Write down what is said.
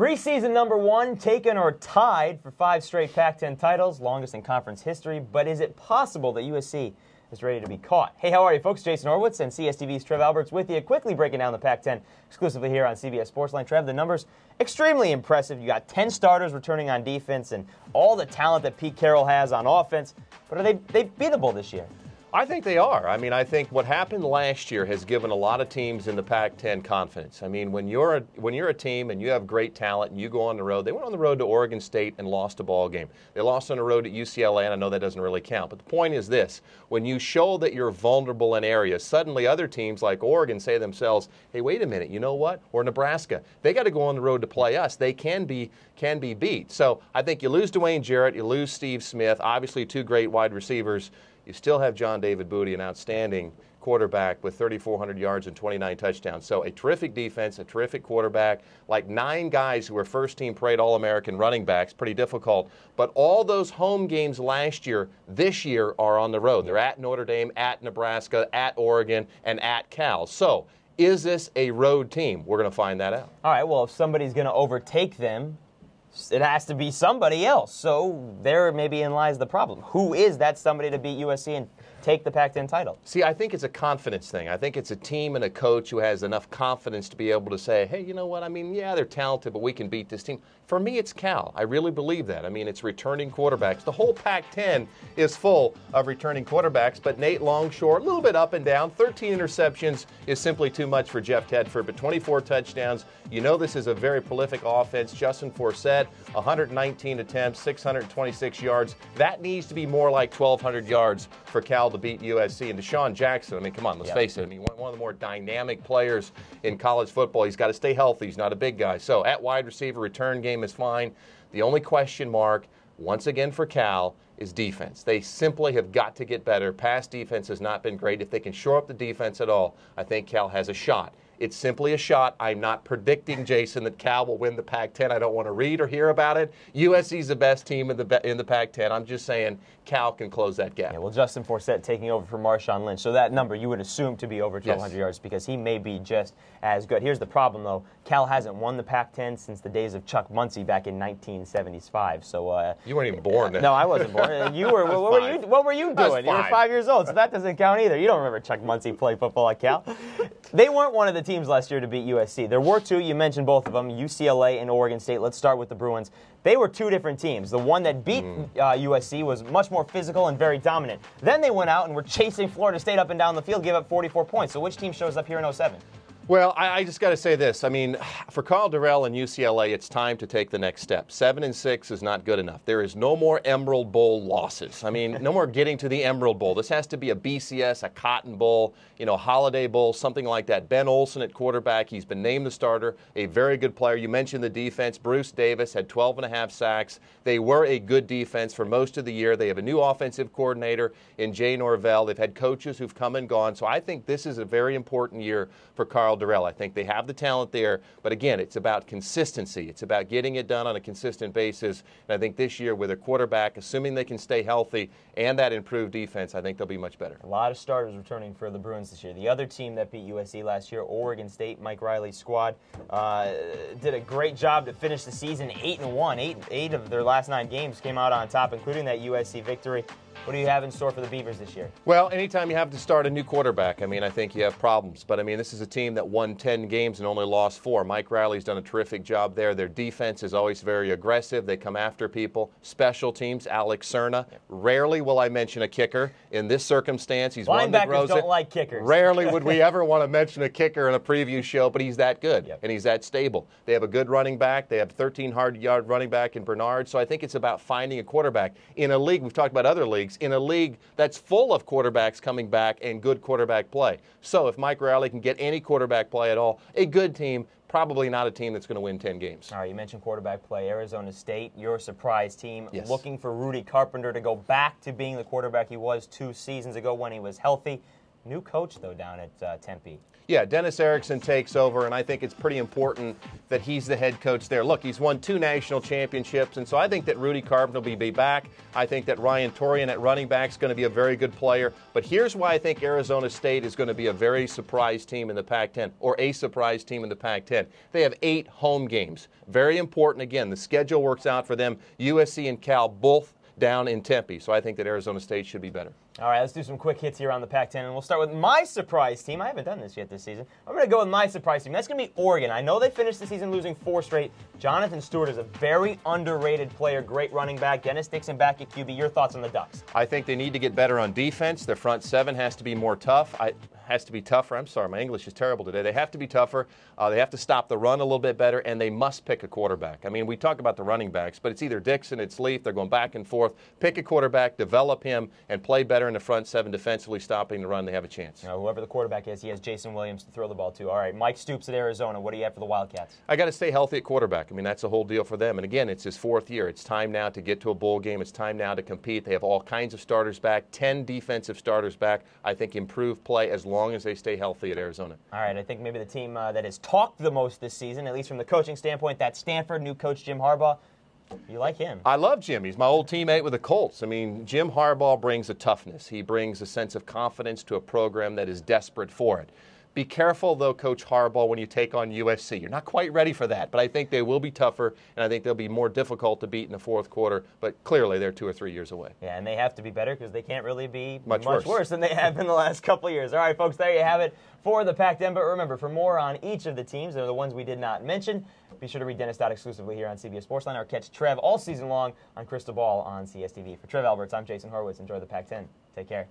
Preseason #1, taken or tied for 5 straight Pac-10 titles, longest in conference history. But is it possible that USC is ready to be caught? Hey, how are you, folks? Jason Horwitz and CSTV's Trev Alberts with you, quickly breaking down the Pac-10 exclusively here on CBS Sportsline. Trev, the numbers extremely impressive. You got 10 starters returning on defense and all the talent that Pete Carroll has on offense. But are they beatable this year? I think they are. I mean, I think what happened last year has given a lot of teams in the Pac-10 confidence. I mean, when you're a team and you have great talent and you go on the road, they went on the road to Oregon State and lost a ball game. They lost on the road at UCLA, and I know that doesn't really count. But the point is this: when you show that you're vulnerable in areas, suddenly other teams like Oregon say to themselves, "Hey, wait a minute, you know what?" Or Nebraska, they got to go on the road to play us. They can be beat. So I think you lose Dwayne Jarrett, you lose Steve Smith, obviously 2 great wide receivers. You still have John David Booty, an outstanding quarterback with 3,400 yards and 29 touchdowns. So a terrific defense, a terrific quarterback, like 9 guys who were first-team parade All-American running backs, pretty difficult. But all those home games last year, this year, are on the road. They're at Notre Dame, at Nebraska, at Oregon, and at Cal. So is this a road team? We're going to find that out. All right, well, if somebody's going to overtake them, it has to be somebody else. So there maybe in lies the problem. Who is that somebody to beat USC and take the Pac-10 title? See, I think it's a confidence thing. I think it's a team and a coach who has enough confidence to be able to say, hey, you know what? I mean, yeah, they're talented, but we can beat this team. For me, it's Cal. I really believe that. I mean, it's returning quarterbacks. The whole Pac-10 is full of returning quarterbacks, but Nate Longshore, a little bit up and down. 13 interceptions is simply too much for Jeff Tedford, but 24 touchdowns. You know this is a very prolific offense. Justin Forsett, 119 attempts, 626 yards. That needs to be more like 1,200 yards for Cal to beat USC. And Deshaun Jackson, I mean, come on, let's face it. I mean, one of the more dynamic players in college football. He's got to stay healthy. He's not a big guy. So at wide receiver, return game is fine. The only question mark, once again for Cal, is defense. They simply have got to get better. Pass defense has not been great. If they can shore up the defense at all, I think Cal has a shot. It's simply a shot. I'm not predicting, Jason, that Cal will win the Pac-10. I don't want to read or hear about it. USC's the best team in the Pac-10. I'm just saying Cal can close that gap. Yeah, well, Justin Forsett taking over for Marshawn Lynch. So that number you would assume to be over 1,200 yards because he may be just as good. Here's the problem, though. Cal hasn't won the Pac-10 since the days of Chuck Muncie back in 1975. So you weren't even born then. No, I wasn't born. You were. What were you doing? You were 5 years old, so that doesn't count either. You don't remember Chuck Muncie play football at Cal. They weren't one of the teams last year to beat USC. There were 2. You mentioned both of them, UCLA and Oregon State. Let's start with the Bruins. They were 2 different teams. The one that beat USC was much more physical and very dominant. Then they went out and were chasing Florida State up and down the field, gave up 44 points. So which team shows up here in 07? Well, I just got to say this. I mean, for Karl Dorrell and UCLA, it's time to take the next step. 7-6 is not good enough. There is no more Emerald Bowl losses. I mean, no more getting to the Emerald Bowl. This has to be a BCS, a Cotton Bowl, Holiday Bowl, something like that. Ben Olsen at quarterback. He's been named the starter, a very good player. You mentioned the defense. Bruce Davis had 12.5 sacks. They were a good defense for most of the year. They have a new offensive coordinator in Jay Norvell. They've had coaches who've come and gone. So I think this is a very important year for Karl Dorrell. I think they have the talent there, but again, it's about consistency. It's about getting it done on a consistent basis. And I think this year with a quarterback, assuming they can stay healthy and that improved defense, I think they'll be much better. A lot of starters returning for the Bruins this year. The other team that beat USC last year, Oregon State, Mike Riley's squad, did a great job to finish the season 8-1. 8 of their last 9 games came out on top, including that USC victory. What do you have in store for the Beavers this year? Well, anytime you have to start a new quarterback, I mean, I think you have problems. But, I mean, this is a team that won 10 games and only lost 4. Mike Riley's done a terrific job there. Their defense is always very aggressive. They come after people. Special teams, Alex Cerna. Yep. Rarely will I mention a kicker. In this circumstance, he's one that grows. Linebackers don't like kickers. Rarely would we ever want to mention a kicker in a preview show, but he's that good, and he's that stable. They have a good running back. They have 13-yard running back in Bernard. So I think it's about finding a quarterback. In a league, we've talked about other leagues, in a league that's full of quarterbacks coming back and good quarterback play. So if Mike Riley can get any quarterback play at all, a good team, probably not a team that's going to win 10 games. All right, you mentioned quarterback play. Arizona State, your surprise team, yes, looking for Rudy Carpenter to go back to being the quarterback he was 2 seasons ago when he was healthy. New coach, though, down at Tempe. Yeah, Dennis Erickson takes over, and I think it's pretty important that he's the head coach there. Look, he's won 2 national championships, and so I think that Rudy Carpenter will be back. I think that Ryan Torian at running back is going to be a very good player. But here's why I think Arizona State is going to be a very surprise team in the Pac-10, or a surprise team in the Pac-10. They have 8 home games. Very important. Again, the schedule works out for them. USC and Cal both down in Tempe, so I think that Arizona State should be better. All right, let's do some quick hits here on the Pac-10, and we'll start with my surprise team. I haven't done this yet this season. I'm going to go with my surprise team. That's going to be Oregon. I know they finished the season losing 4 straight. Jonathan Stewart is a very underrated player, great running back. Dennis Dixon back at QB. Your thoughts on the Ducks? I think they need to get better on defense. Their front 7 has to be more tough. Has to be tougher. I'm sorry, my English is terrible today. They have to be tougher. They have to stop the run a little bit better, and they must pick a quarterback. I mean, we talk about the running backs, but it's either Dixon, it's Leaf. They're going back and forth. Pick a quarterback, develop him, and play better in the front 7 defensively, stopping the run. They have a chance. Whoever the quarterback is, he has Jason Williams to throw the ball to. All right, Mike Stoops at Arizona. What do you have for the Wildcats? I got to stay healthy at quarterback. I mean, that's the whole deal for them. And again, it's his 4th year. It's time now to get to a bowl game. It's time now to compete. They have all kinds of starters back, 10 defensive starters back. I think improved play as long as they stay healthy at Arizona. All right, I think maybe the team that has talked the most this season, at least from the coaching standpoint, that's Stanford, new coach Jim Harbaugh. You like him? I love Jim. He's my old teammate with the Colts. I mean, Jim Harbaugh brings a toughness. He brings a sense of confidence to a program that is desperate for it. Be careful, though, Coach Harbaugh, when you take on USC. You're not quite ready for that, but I think they will be tougher, and I think they'll be more difficult to beat in the 4th quarter, but clearly they're 2 or 3 years away. Yeah, and they have to be better because they can't really be much worse than they have in the last couple of years. All right, folks, there you have it for the Pac-10, but remember, for more on each of the teams, they're the ones we did not mention, be sure to read Dennis Dodd exclusively here on CBS Sportsline or catch Trev all season long on Crystal Ball on CSTV. For Trev Alberts, I'm Jason Horowitz. Enjoy the Pac-10. Take care.